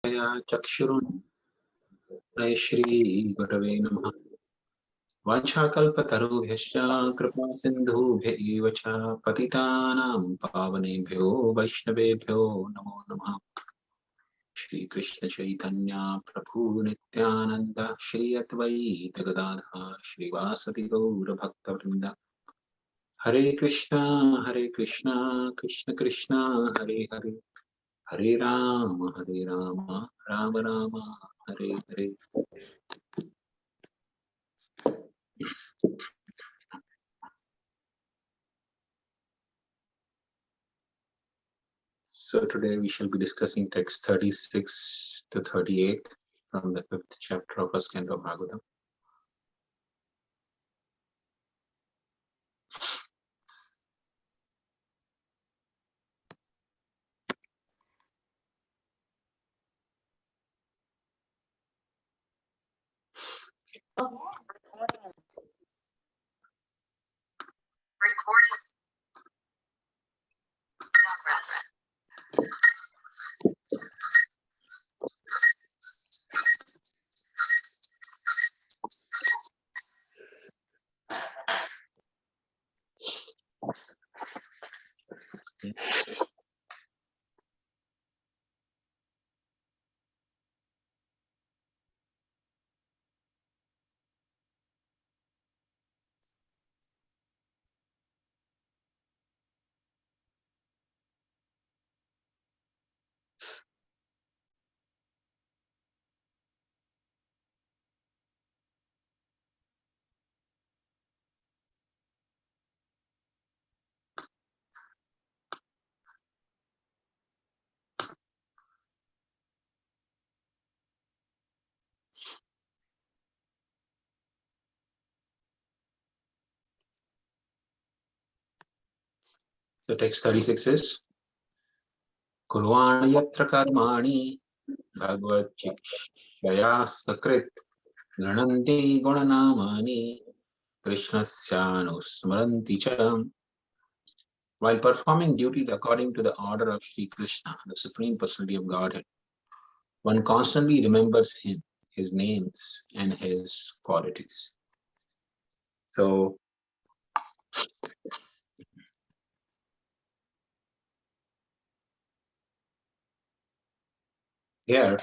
चक्षुरुन् श्री गुरवे नमः। वाञ्छाकल्पतरुभ्यश्च कृपा सिन्धुभ्य एव च पतितानां पावनेभ्यो वैष्णवेभ्यो नमो नमः। श्री कृष्ण चैतन्य प्रभु नित्यानंद श्री अद्वैत गदाधर श्रीवासदि गौर भक्तवृंद। हरे कृष्णा कृष्ण कृष्ण हरे हरे, हरे Ram Ram Ram Hare Hare. So today we shall be discussing text 36 to 38 from the 5th chapter of first canto of Bhagavatam. So text 36 is Kurvana yatra karmani bhagavad shikshaya sakrit grananti gunanamani krishnasya smaranti cha. While performing duties according to the order of Sri Krishna, the Supreme Personality of Godhead, one constantly remembers him, his names, and his qualities. So here,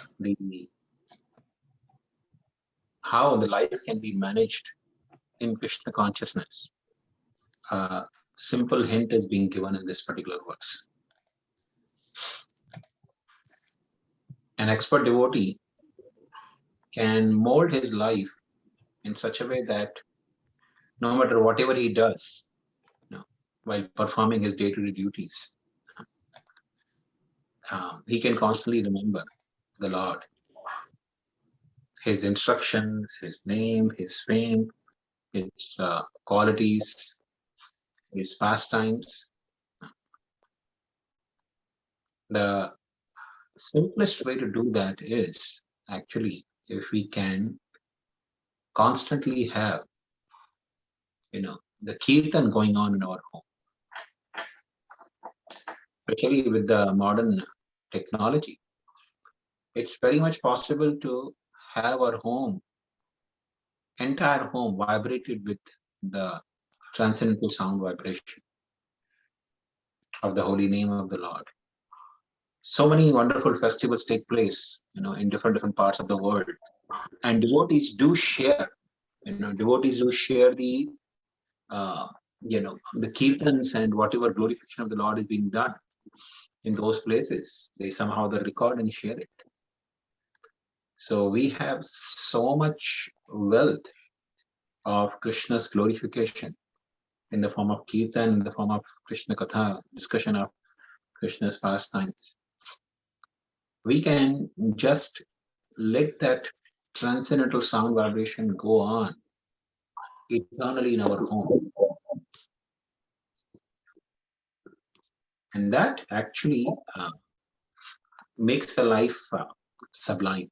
how the life can be managed in Krishna consciousness. A simple hint is being given in this particular verse. An expert devotee can mold his life in such a way that no matter whatever he does, while performing his day-to-day duties, he can constantly remember the Lord, his instructions, his name, his fame, his qualities, his pastimes. The simplest way to do that is actually if we can constantly have, the kirtan going on in our home. Especially with the modern technology, it's very much possible to have our entire home vibrated with the transcendental sound vibration of the holy name of the Lord. So many wonderful festivals take place, in different parts of the world, and devotees do share. Devotees do share the kirtans and whatever glorification of the Lord is being done in those places. They somehow record and share it. So we have so much wealth of Krishna's glorification in the form of kirtan, in the form of Krishna Katha, discussion of Krishna's pastimes. We can just let that transcendental sound vibration go on eternally in our home. And that actually makes the life sublime.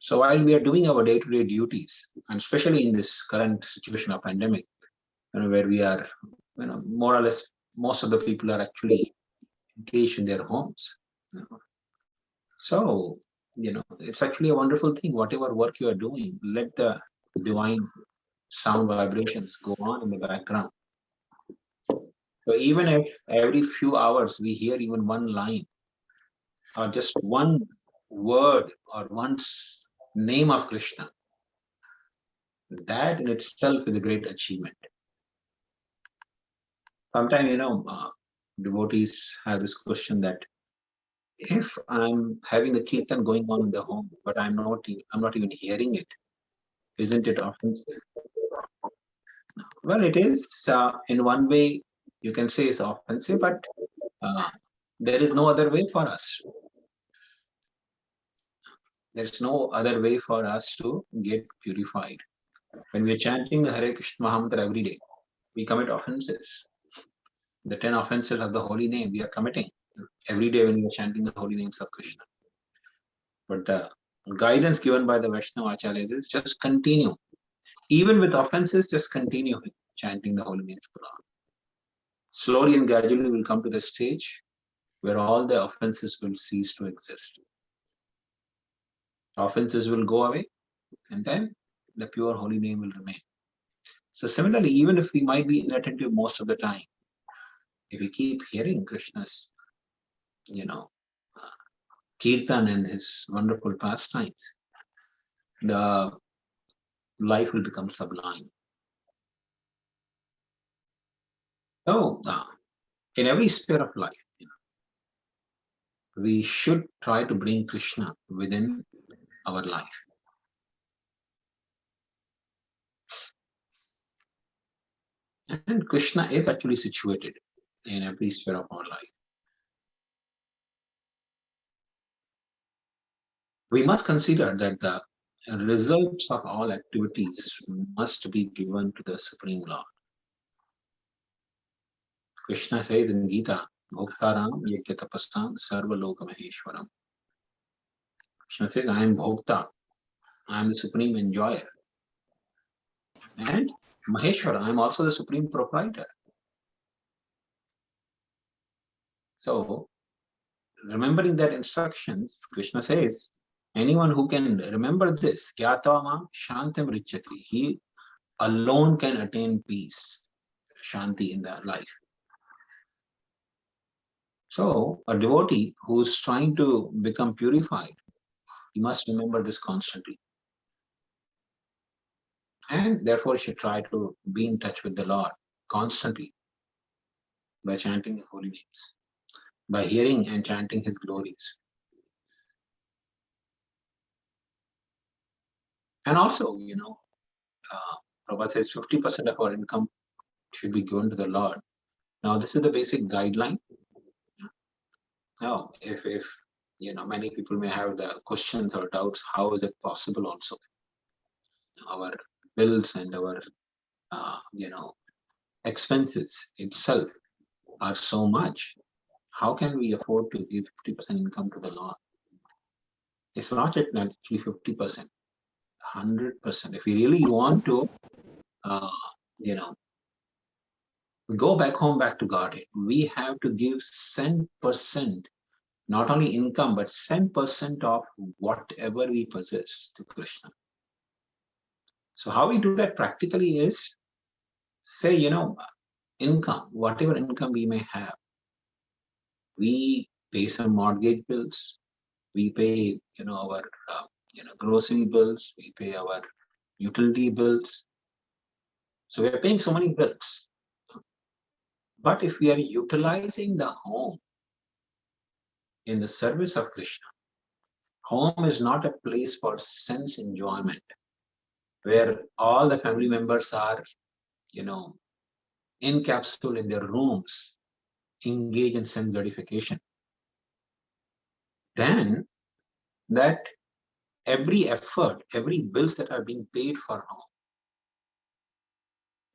So while we are doing our day-to-day duties, and especially in this current situation of pandemic, where we are, more or less, most of the people are actually engaged in their homes. So, it's actually a wonderful thing. Whatever work you are doing, let the divine sound vibrations go on in the background. So even if every few hours we hear even one line or just one word or one name of Krishna, that in itself is a great achievement. Sometimes, devotees have this question that if I'm having the kirtan going on in the home, but I'm not even hearing it, isn't it offensive? Well, it is in one way you can say it's offensive, but uh, there is no other way for us. There's no other way for us to get purified. When we're chanting the Hare Krishna Mahamantra every day, we commit offenses. The 10 offenses of the holy name we are committing every day when we are chanting the holy names of Krishna. But the guidance given by the Vaishnava Acharyas is just continue. Even with offenses, just continue chanting the holy names of God. Slowly and gradually we'll come to the stage where all the offenses will cease to exist. Offenses will go away, and then the pure holy name will remain. So similarly, even if we might be inattentive most of the time, if we keep hearing Krishna's, kirtan and his wonderful pastimes, the life will become sublime. So, in every sphere of life, we should try to bring Krishna within our life. And Krishna is actually situated in every sphere of our life. We must consider that the results of all activities must be given to the Supreme Lord. Krishna says in Gita, Bhoktaram Yagyatapasam Sarvaloka Maheshwaram. Krishna says, I am Bhokta, I am the supreme enjoyer. And Maheshwara, I am also the supreme proprietor. So, remembering that instructions, Krishna says, anyone who can remember this, Gyatama Shantam Richati, he alone can attain peace, Shanti in their life. So, a devotee who's trying to become purified, he must remember this constantly. And therefore, he should try to be in touch with the Lord constantly by chanting the holy names, by hearing and chanting his glories. And also, Prabhupada says 50% of our income should be given to the Lord. Now, this is the basic guideline. Now, if many people may have the questions or doubts, how is it possible also? Our bills and our, expenses itself are so much. How can we afford to give 50% income to the Lord? It's not actually 50%, 100%. If we really want to, go back home, back to Godhead, we have to give 10%, not only income, but 10% of whatever we possess to Krishna. So how we do that practically is, say, income, whatever income we may have, we pay some mortgage bills, we pay, our, grocery bills, we pay our utility bills. So we are paying so many bills. But if we are utilizing the home in the service of Krishna, home is not a place for sense enjoyment, where all the family members are, encapsulated in their rooms, engage in sense gratification. Then that every effort, every bills that are being paid for home,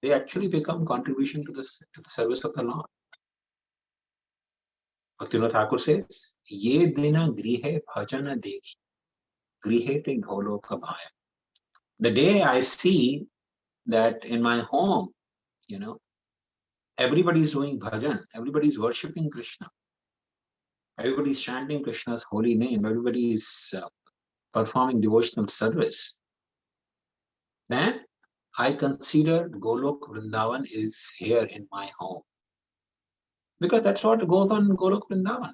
they actually become contribution to the service of the Lord. Bhaktivinoda Thakur says, Ye dina grihe bhajana dekhi, grihe te goloka bhaya. The day I see that in my home, you, everybody is doing bhajan, everybody is worshipping Krishna, everybody is chanting Krishna's holy name, everybody is performing devotional service, then I consider Golok Vrindavan is here in my home. Because that's what goes on in Golok Vrindavan.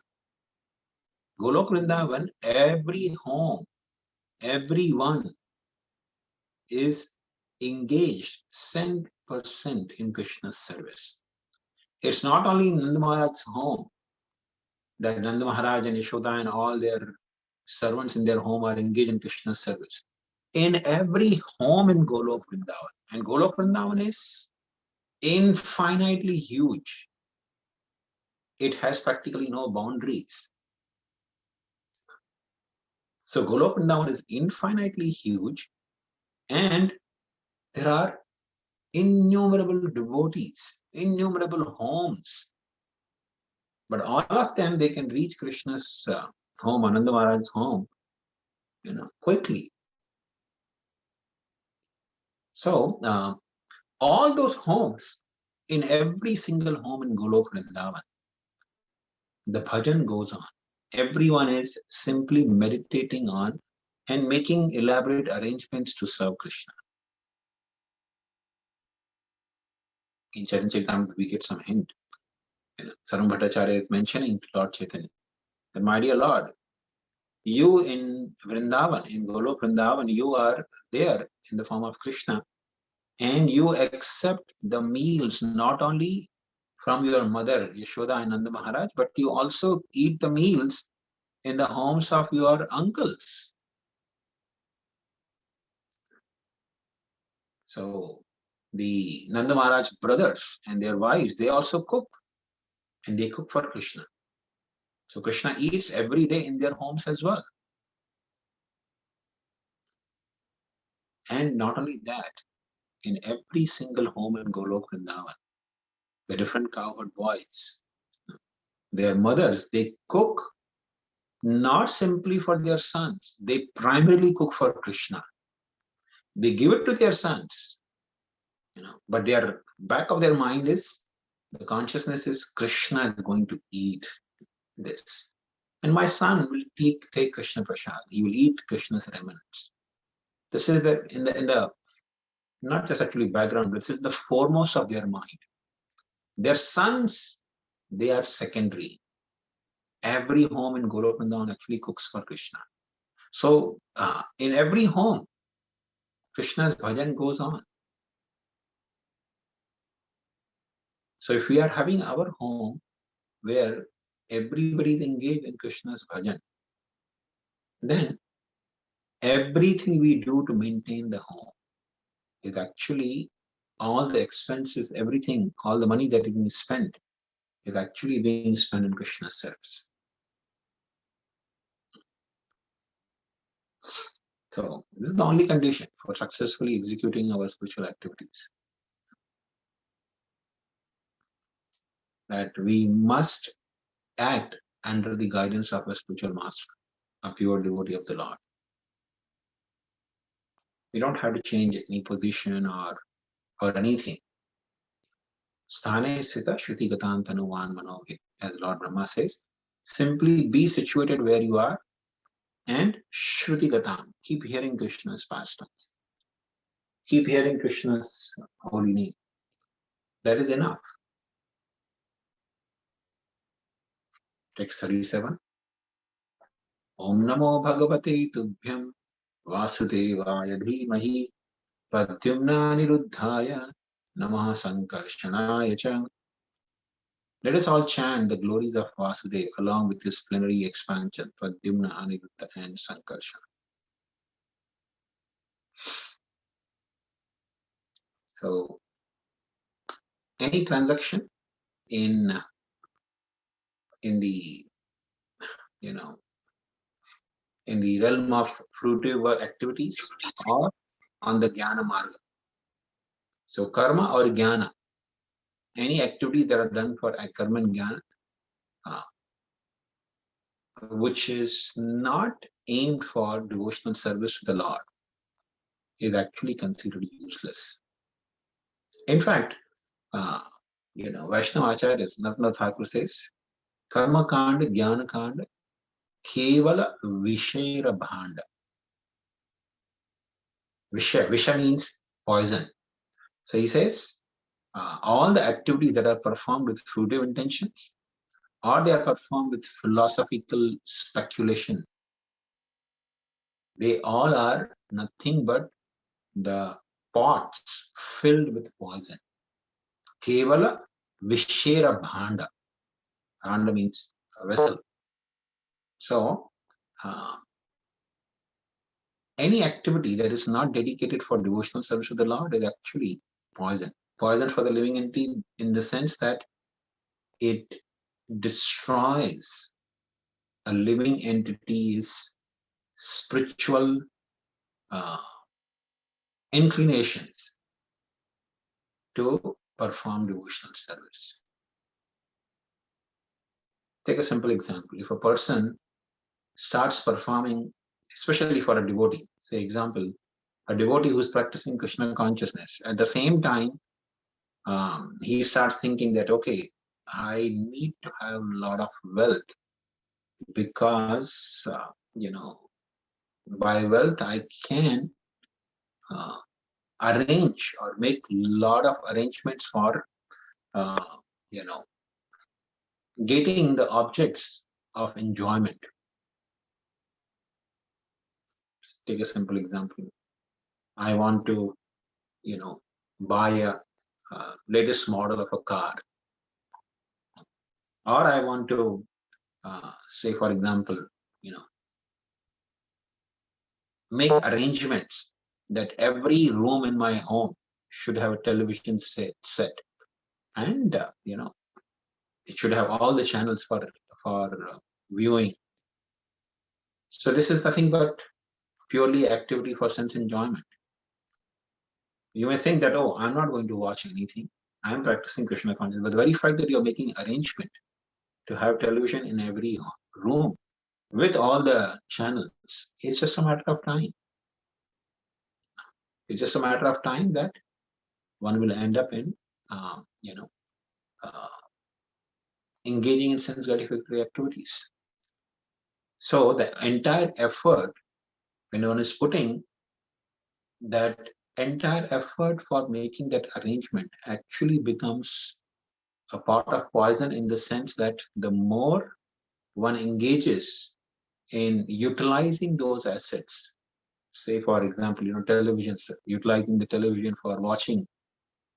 Golok Vrindavan, every home, everyone is engaged 100% in Krishna's service. It's not only Nanda Maharaj's home that Nanda Maharaj and Yashoda and all their servants in their home are engaged in Krishna's service. In every home in Golok Vrindavan. And Golok Vrindavan is infinitely huge. It has practically no boundaries. So Golok Vrindavan is infinitely huge, and there are innumerable devotees, innumerable homes. But all of them, they can reach Krishna's home, Ananda Maharaj's home, quickly. So all those homes, in every single home in Golok Vrindavan, the bhajan goes on. Everyone is simply meditating on and making elaborate arrangements to serve Krishna. In Charan Charitamrita, we get some hint. Saram Bhattacharya is mentioning to Lord Chaitanya that, my dear Lord, you in Vrindavan, in Golok Vrindavan, you are there in the form of Krishna, and you accept the meals not only from your mother Yashoda and Nanda Maharaj, but you also eat the meals in the homes of your uncles. So the Nanda Maharaj brothers and their wives, they also cook, and they cook for Krishna. So Krishna eats every day in their homes as well. And not only that, in every single home in Golok Vrindavan, the different cowherd boys, their mothers, they cook not simply for their sons, they primarily cook for Krishna. They give it to their sons, but their back of their mind is, the consciousness is, Krishna is going to eat this. And my son will take Krishna Prasad. He will eat Krishna's remnants. This is in the not just actually background, but this is the foremost of their mind. Their sons, they are secondary. Every home in Golok Vrindavan actually cooks for Krishna. So in every home, Krishna's bhajan goes on. So if we are having our home where everybody is engaged in Krishna's bhajan, then everything we do to maintain the home is actually, all the expenses, everything, all the money that is being spent is actually being spent in Krishna's service. So this is the only condition for successfully executing our spiritual activities, that we must act under the guidance of a spiritual master, a pure devotee of the Lord. We don't have to change any position or anything. Sthane sthita shruti gatan tanuvan manovi, as Lord Brahma says, simply be situated where you are and shruti gatam, keep hearing Krishna's pastimes. Keep hearing Krishna's holy name. That is enough. Text 37. Om Namo Bhagavate Tubhyam Vasudevaya Dhimahi Pradyumna Niruddhaya Namaha Sankarshanaya Cha. Let us all chant the glories of Vasudeva along with his plenary expansion, Pradyumna, Aniruddha, and Sankarsana. So, any transaction in the in the realm of fruitive activities or on the Jnana Marga. So karma or jnana, any activities that are done for karma and jnana, which is not aimed for devotional service to the Lord, is actually considered useless. In fact, Vaishnava Acharyas, Narottam Thakur says, Karma Kanda, Jnana Kanda, Kevala Vishera Bhanda. Visha means poison. So he says, all the activities that are performed with fruitive intentions, or they are performed with philosophical speculation, they all are nothing but the pots filled with poison. Kevala Vishera Bhanda. Bhanda means a vessel. So, any activity that is not dedicated for devotional service to the Lord is actually poison. Poison for the living entity in the sense that it destroys a living entity's spiritual inclinations to perform devotional service. Take a simple example. If a person starts performing, especially for a devotee, say example, a devotee who's practicing Krishna consciousness, at the same time, he starts thinking that, okay, I need to have a lot of wealth because, by wealth I can arrange or make a lot of arrangements for, getting the objects of enjoyment. Let's take a simple example. I want to, buy a latest model of a car, or I want to, say, for example, make arrangements that every room in my home should have a television set, and it should have all the channels for viewing. So this is nothing but purely activity for sense enjoyment. You may think that, oh, I'm not going to watch anything, I'm practicing Krishna consciousness, but the very fact that you're making arrangement to have television in every room with all the channels, it's just a matter of time. It's just a matter of time that one will end up in, engaging in sense gratificatory activities. So the entire effort, when one is putting that entire effort for making that arrangement, actually becomes a part of poison, in the sense that the more one engages in utilizing those assets, say for example, televisions, utilizing the television for watching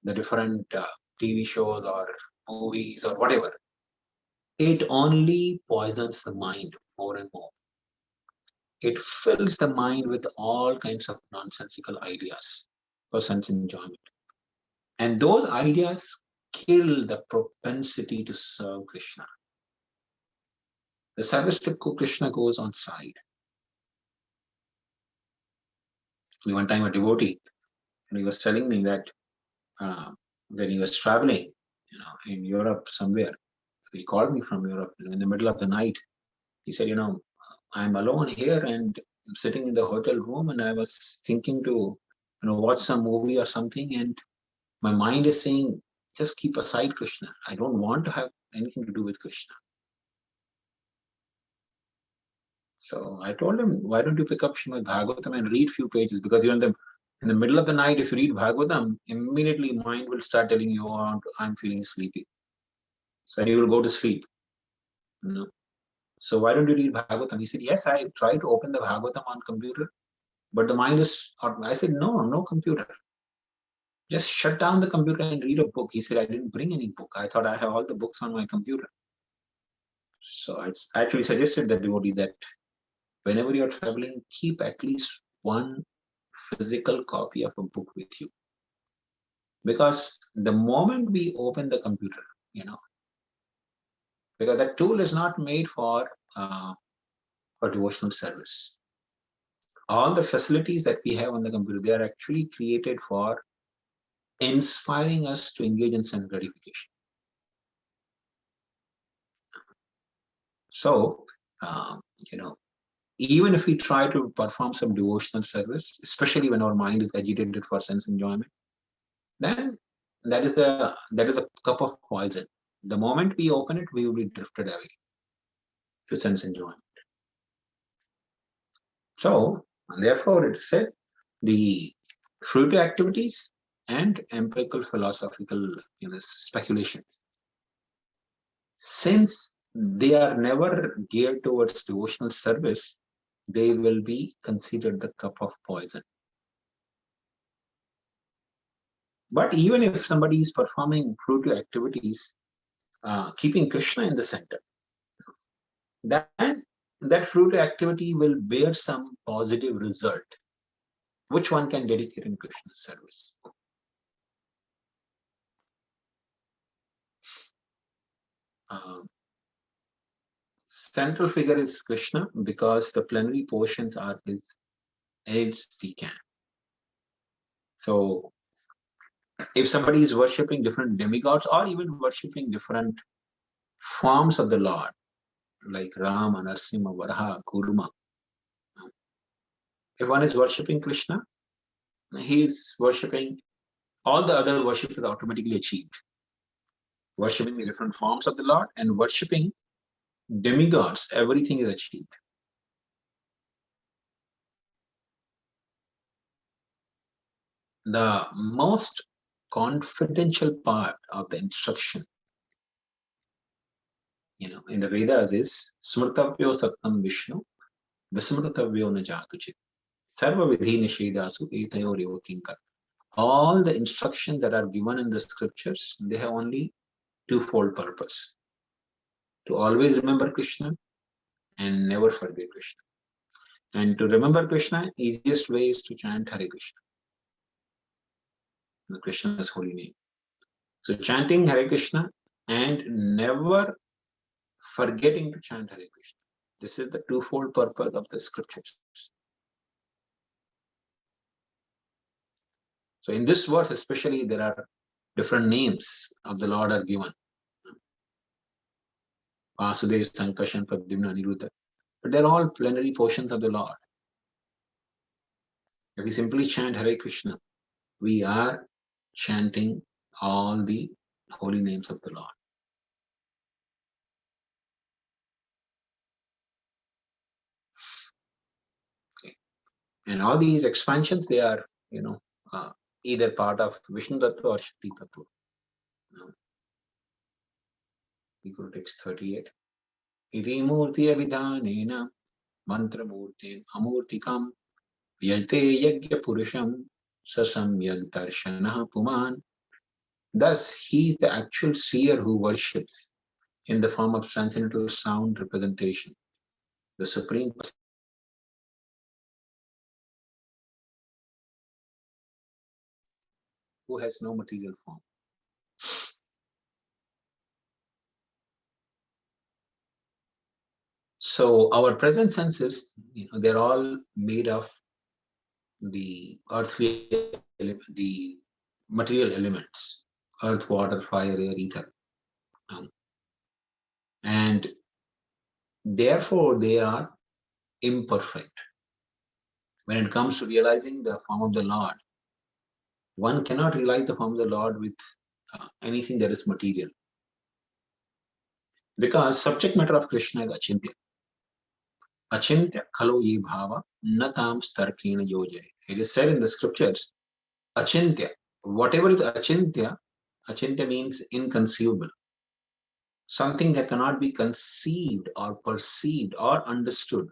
the different TV shows or movies or whatever, it only poisons the mind more and more. It fills the mind with all kinds of nonsensical ideas for sense enjoyment. And those ideas kill the propensity to serve Krishna. The service to Krishna goes on side. One time a devotee, and he was telling me that when he was traveling, in Europe somewhere, so he called me from Europe in the middle of the night. He said, I'm alone here and I'm sitting in the hotel room, and I was thinking to, watch some movie or something, and my mind is saying, just keep aside Krishna. I don't want to have anything to do with Krishna. So I told him, why don't you pick up Srimad Bhagavatam and read few pages? Because you're in the middle of the night, if you read Bhagavatam, immediately mind will start telling you, oh, I'm feeling sleepy. So you will go to sleep. So why don't you read Bhagavatam? He said, yes, I tried to open the Bhagavatam on computer, but the mind is, I said, no computer. Just shut down the computer and read a book. He said, I didn't bring any book. I thought I have all the books on my computer. So I actually suggested that devotee that whenever you're traveling, keep at least one physical copy of a book with you. Because the moment we open the computer, because that tool is not made for devotional service. All the facilities that we have on the computer, they are actually created for inspiring us to engage in sense gratification. So, even if we try to perform some devotional service, especially when our mind is agitated for sense enjoyment, then that is a cup of poison. The moment we open it, we will be drifted away. to sense enjoyment. So, and therefore, it said the fruitive activities and empirical philosophical speculations, since they are never geared towards devotional service, they will be considered the cup of poison. But even if somebody is performing fruitive activities, keeping Krishna in the center, then that fruitive activity will bear some positive result, which one can dedicate in Krishna's service. Central figure is Krishna because the plenary portions are his aids de camp. So if somebody is worshipping different demigods or even worshipping different forms of the Lord, like Rama, Narasimha, Varaha, Kurma, if one is worshipping Krishna, he is worshipping, all the other worship is automatically achieved. Worshipping the different forms of the Lord and worshipping demigods, everything is achieved. The most confidential part of the instruction, in the Vedas is Smrtavyo Sattam Vishnu Vismrtavyo na Jatuchit Sarva Vidhi Nishedasu Etayo Revokinkar. All the instructions that are given in the scriptures, they have only twofold purpose: to always remember Krishna and never forget Krishna. And to remember Krishna, easiest way is to chant Hare Krishna, Krishna's holy name. So chanting Hare Krishna and never forgetting to chant Hare Krishna. This is the twofold purpose of the scriptures. So in this verse especially, there are different names of the Lord are given. Vasudev, Sankashan, Pradyumna, Aniruddha. But they're all plenary portions of the Lord. If we simply chant Hare Krishna, we are chanting all the holy names of the Lord. Okay. And all these expansions, they are, either part of Vishnu Tattva or Shakti Tattva. We go to text 38. Iti murti abhidhanena mantra murti amurtikam yajte yajna purusham sasamyag darshanah puman. Thus, he is the actual seer who worships in the form of transcendental sound representation, the supreme who has no material form. So our present senses, they're all made of the earthly, the material elements: earth, water, fire, air, ether. And therefore, they are imperfect. When it comes to realizing the form of the Lord, one cannot realize the form of the Lord with anything that is material. Because subject matter of Krishna is achintya. Achintya khalo ye bhava natam starkena yojay. It is said in the scriptures, achintya, whatever is achintya, achintya means inconceivable. Something that cannot be conceived or perceived or understood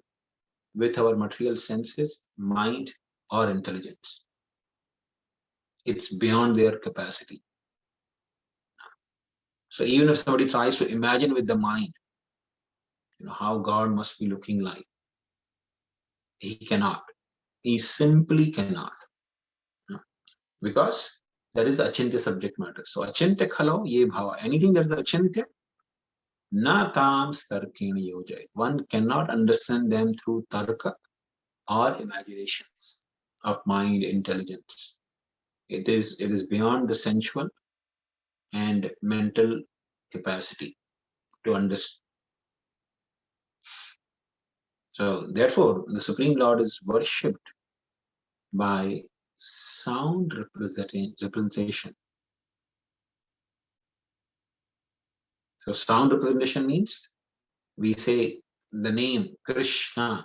with our material senses, mind, or intelligence. It's beyond their capacity. So even if somebody tries to imagine with the mind, how God must be looking like, he cannot. He simply cannot. Because that is achintya subject matter. So achintya khalo ye bhava. Anything that is achintya, na tam starkena yojay. One cannot understand them through tarka or imaginations of mind, intelligence. It is beyond the sensual and mental capacity to understand. So therefore, the Supreme Lord is worshipped by sound representation. So sound representation means we say the name Krishna.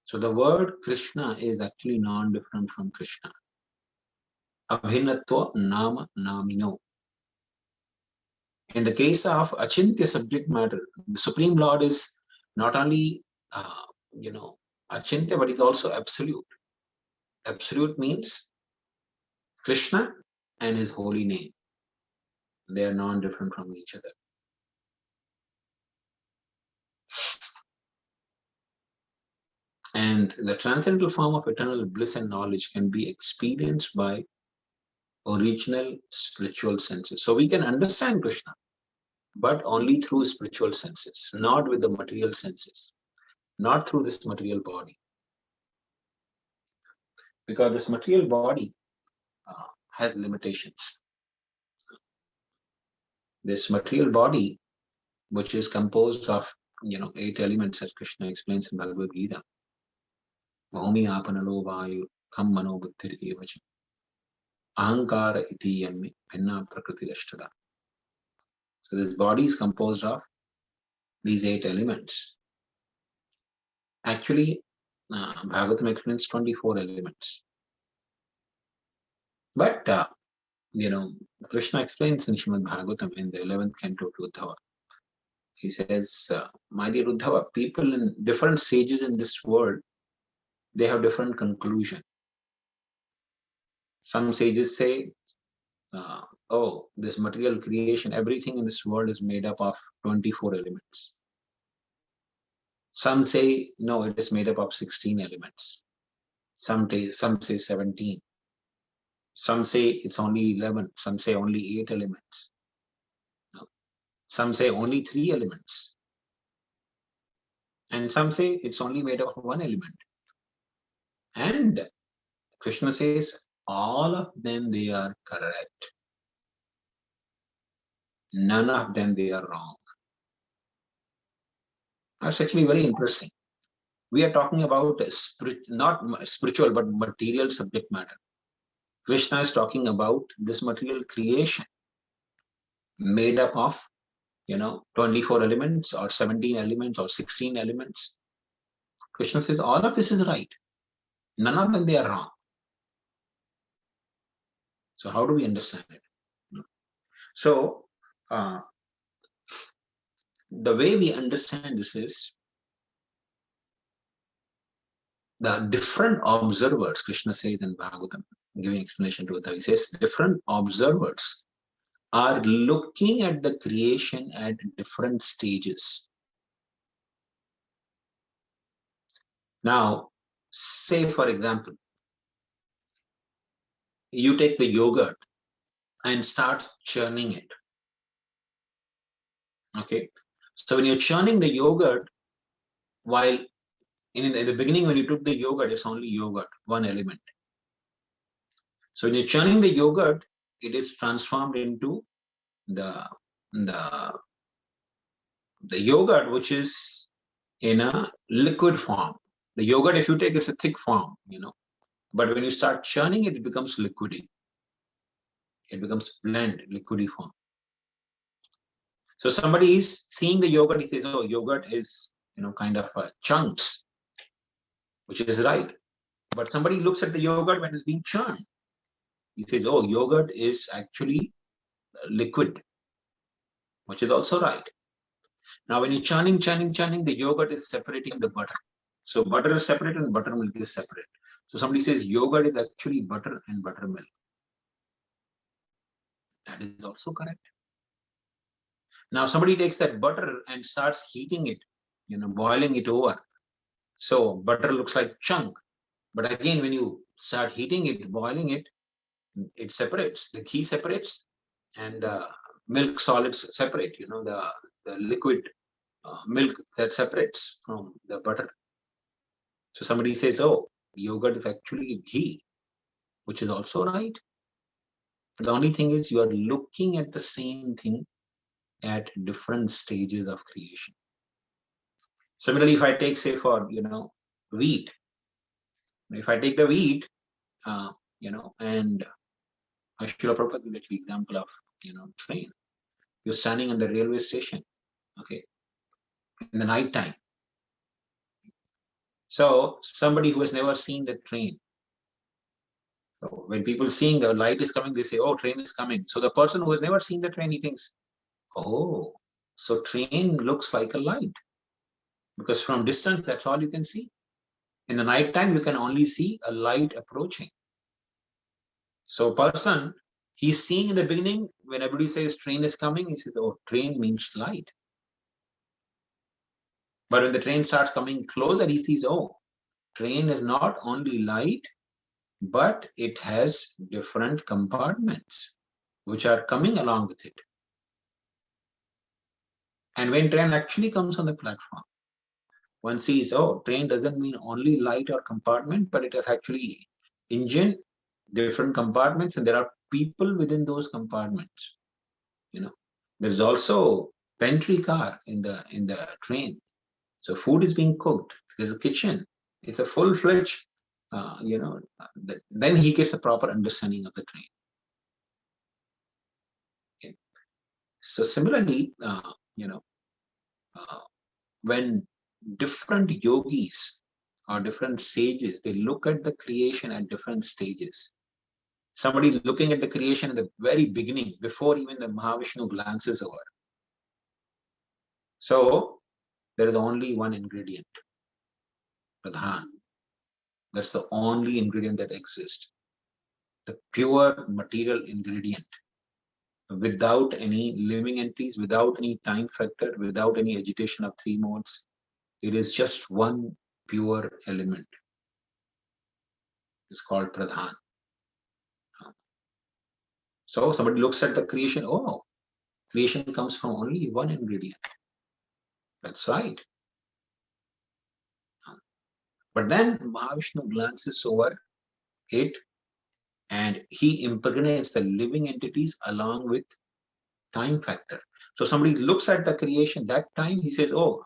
So the word Krishna is actually non-different from Krishna. Abhinatva nama namino. In the case of Achintya subject matter, the Supreme Lord is not only Achintya, but it's also absolute. Absolute means Krishna and his holy name. They are non-different from each other. And the transcendental form of eternal bliss and knowledge can be experienced by original spiritual senses. So we can understand Krishna, but only through spiritual senses, not with the material senses, not through this material body. Because this material body has limitations. This material body, which is composed of 8 elements, as Krishna explains in Bhagavad Gita. Bhumi apanalo vayu kam mano buddhir evacha ahankara iti yammi bhinna prakriti rashtada. So this body is composed of these 8 elements. Actually, Bhagavatam explains 24 elements. But Krishna explains in Srimad Bhagavatam in the 11th canto to Uddhava. He says, my dear Uddhava, people in different stages in this world, they have different conclusion. Some sages say, oh, this material creation, everything in this world is made up of 24 elements. Some say, no, it is made up of 16 elements. Some say 17. Some say it's only 11. Some say only 8 elements. No. Some say only 3 elements. And some say it's only made up of 1 element. And Krishna says, all of them, they are correct. None of them, they are wrong. That's actually very interesting. We are talking about not spiritual, but material subject matter. Krishna is talking about this material creation made up of 24 elements or 17 elements or 16 elements. Krishna says all of this is right. None of them, they are wrong. So how do we understand it? So the way we understand this is the different observers, Krishna says in Bhagavatam, giving explanation to Uddhava, he says different observers are looking at the creation at different stages. Now, say for example, you take the yogurt and start churning it. Okay, so when you're churning the yogurt, while in the beginning when you took the yogurt, it's only yogurt, 1 element. So when you're churning the yogurt, it is transformed into the yogurt, which is in a liquid form. The yogurt, if you take, it's a thick form, but when you start churning it, it becomes liquidy. It becomes blend, liquidy form. So somebody is seeing the yogurt, he says, oh, yogurt is, kind of chunks, which is right. But somebody looks at the yogurt when it's being churned. He says, oh, yogurt is actually liquid, which is also right. Now, when you're churning, the yogurt is separating the butter. So butter is separate and buttermilk is separate. So somebody says yogurt is actually butter and buttermilk. That is also correct. Now somebody takes that butter and starts heating it, boiling it over. So butter looks like chunk. But again, when you start heating it, boiling it, it separates. The ghee separates and the milk solids separate, the liquid milk that separates from the butter. So somebody says, oh, yogurt is actually ghee, which is also right. The only thing is you are looking at the same thing at different stages of creation. Similarly, if I take, say, for, wheat, if I take the wheat, and I should appropriate the example of, train. You're standing in the railway station, okay? in the night time. So somebody who has never seen the train, so when people seeing the light is coming, they say, oh, train is coming. So the person who has never seen the train, he thinks, oh, so train looks like a light. Because from distance, that's all you can see. In the night time, you can only see a light approaching. So person, he's seeing in the beginning, when everybody says train is coming, he says, oh, train means light. But when the train starts coming closer, he sees, oh, train is not only light, but it has different compartments which are coming along with it. And when train actually comes on the platform, one sees, oh, train doesn't mean only light or compartment, but it is actually engine, different compartments, and there are people within those compartments. There's also pantry car in the train. So food is being cooked. There's a kitchen. It's a full-fledged, then he gets a proper understanding of the train. Okay. So similarly, when different yogis or different sages, they look at the creation at different stages. Somebody looking at the creation in the very beginning, before even the Mahavishnu glances over. So there is only one ingredient, pradhan. That's the only ingredient that exists. The pure material ingredient, without any living entities, without any time factor, without any agitation of three modes. It is just one pure element. It's called pradhan. So somebody looks at the creation, oh, creation comes from only one ingredient. That's right. But then Mahavishnu glances over it and he impregnates the living entities along with time factor. So somebody looks at the creation that time, he says, oh,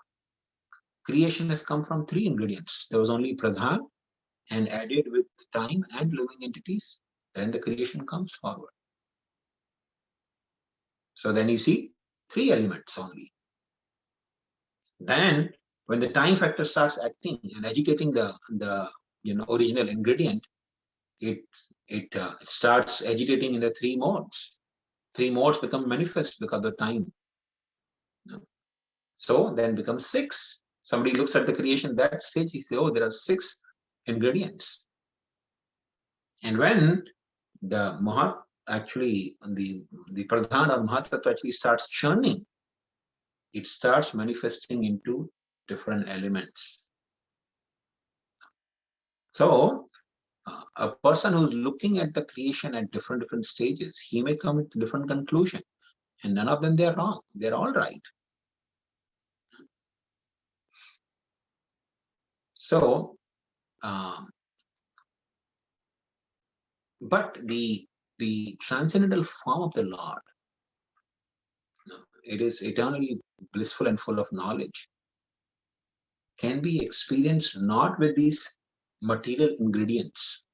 creation has come from three ingredients. There was only pradhan, and added with time and living entities, then the creation comes forward. So then you see three elements only. Then when the time factor starts acting and agitating the original ingredient, it starts agitating in the three modes. Three modes become manifest because of the time. So then becomes six. Somebody looks at the creation that stage, he says, oh, there are six ingredients. And when the Mahat actually, the Pradhan or Mahatattva actually starts churning, it starts manifesting into different elements. So a person who's looking at the creation at different stages, he may come to different conclusion, and none of them they're wrong. They're all right. So, but the transcendental form of the Lord, it is eternally blissful and full of knowledge, can be experienced not with these material ingredients.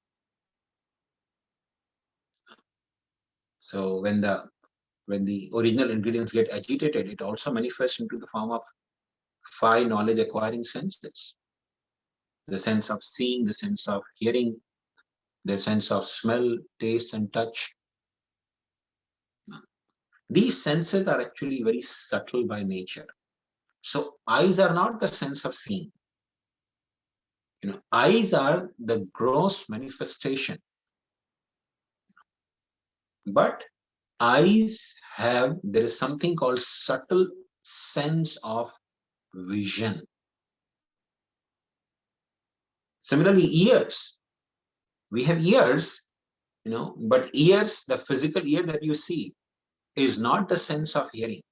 So when the original ingredients get agitated, it also manifests into the form of five knowledge acquiring senses. The sense of seeing, the sense of hearing, the sense of smell, taste, and touch. These senses are actually very subtle by nature. So eyes are not the sense of seeing. Eyes are the gross manifestation. But eyes there is something called subtle sense of vision. Similarly, ears. We have ears, but ears, the physical ear that you see, is not the sense of hearing.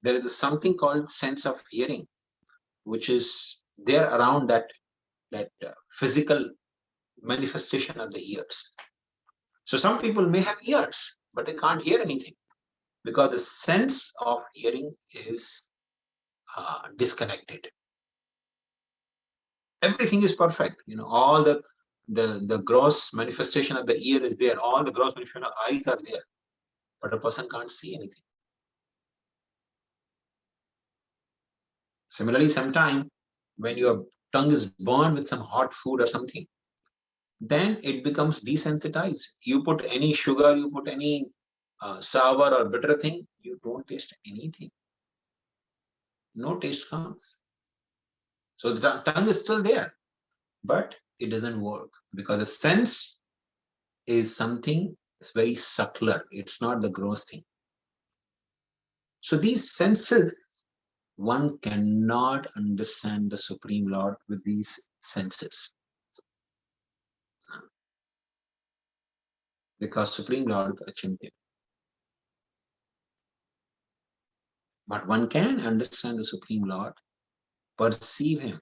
There is something called sense of hearing, which is there around that physical manifestation of the ears. So some people may have ears, but they can't hear anything because the sense of hearing is disconnected. Everything is perfect. All the gross manifestation of the ear is there. All the gross manifestation of eyes are there, but a person can't see anything. Similarly, sometime when your tongue is burned with some hot food or something, then it becomes desensitized. You put any sugar, you put any sour or bitter thing, you don't taste anything. No taste comes. So the tongue is still there, but it doesn't work because the sense is something very subtler. It's not the gross thing. So these senses, one cannot understand the Supreme Lord with these senses. Because Supreme Lord is Achintya. But one can understand the Supreme Lord, perceive Him,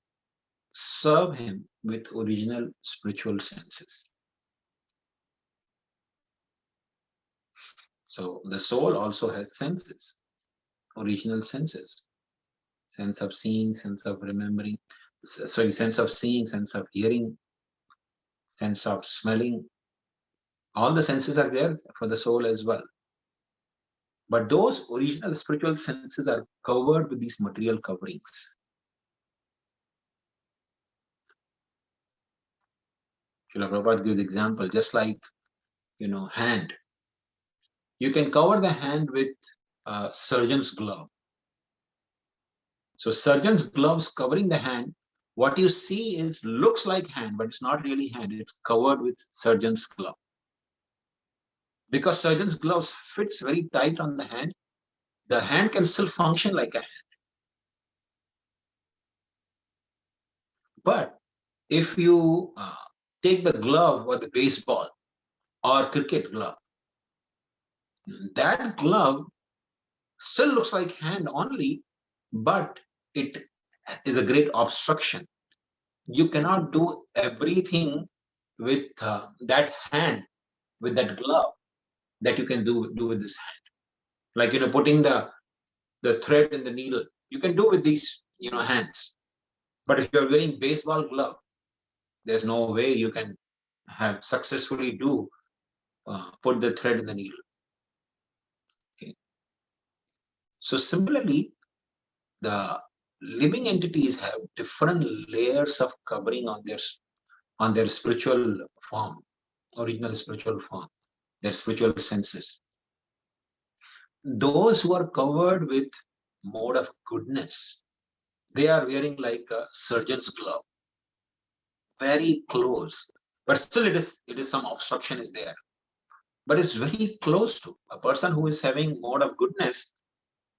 serve Him with original spiritual senses. So the soul also has senses, original senses. Sense of seeing, sense of remembering, sense of seeing, sense of hearing, sense of smelling. All the senses are there for the soul as well. But those original spiritual senses are covered with these material coverings. Srila Prabhupada gives the example, just like, hand. You can cover the hand with a surgeon's glove. So surgeon's gloves covering the hand, what you see looks like hand, but it's not really hand. It's covered with surgeon's glove. Because surgeon's gloves fits very tight on the hand can still function like a hand. But if you take the glove or the baseball or cricket glove, that glove still looks like hand only, but it is a great obstruction. You cannot do everything with that hand, with that glove, that you can do with this hand. Like, putting the thread in the needle, you can do with these, hands. But if you're wearing baseball glove, there's no way you can have successfully put the thread in the needle. Okay. So similarly, the living entities have different layers of covering on their spiritual form, original spiritual form, their spiritual senses. Those who are covered with mode of goodness, they are wearing like a surgeon's glove, very close, but still it is some obstruction is there, but it's very close to a person who is having mode of goodness,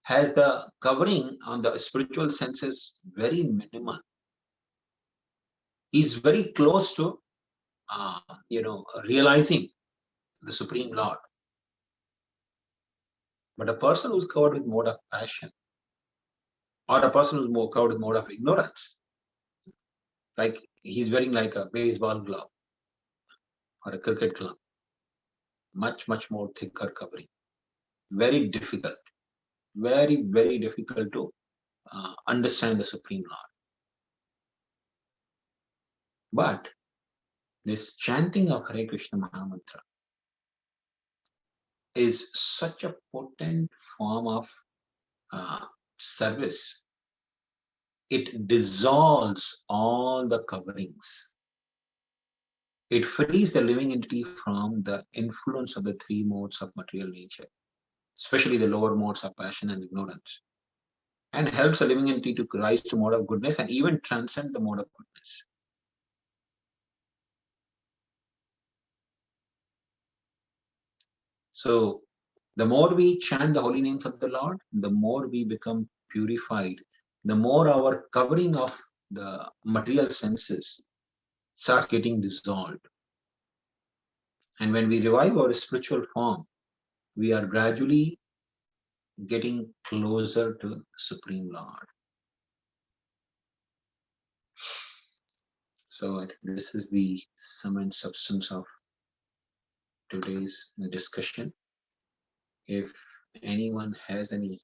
has the covering on the spiritual senses very minimal. He's very close to realizing the Supreme Lord. But a person who's covered with mode of passion, or a person who's more covered with mode of ignorance, like he's wearing like a baseball glove or a cricket glove, much more thicker covering, very difficult, very difficult to understand the Supreme Lord. But this chanting of Hare Krishna Mahamantra is such a potent form of service. It dissolves all the coverings. It frees the living entity from the influence of the three modes of material nature, especially the lower modes of passion and ignorance, and helps the living entity to rise to mode of goodness and even transcend the mode of goodness. So the more we chant the holy names of the Lord, the more we become purified, the more our covering of the material senses starts getting dissolved. And when we revive our spiritual form, we are gradually getting closer to the Supreme Lord. So I think this is the sum and substance of today's discussion. If anyone has any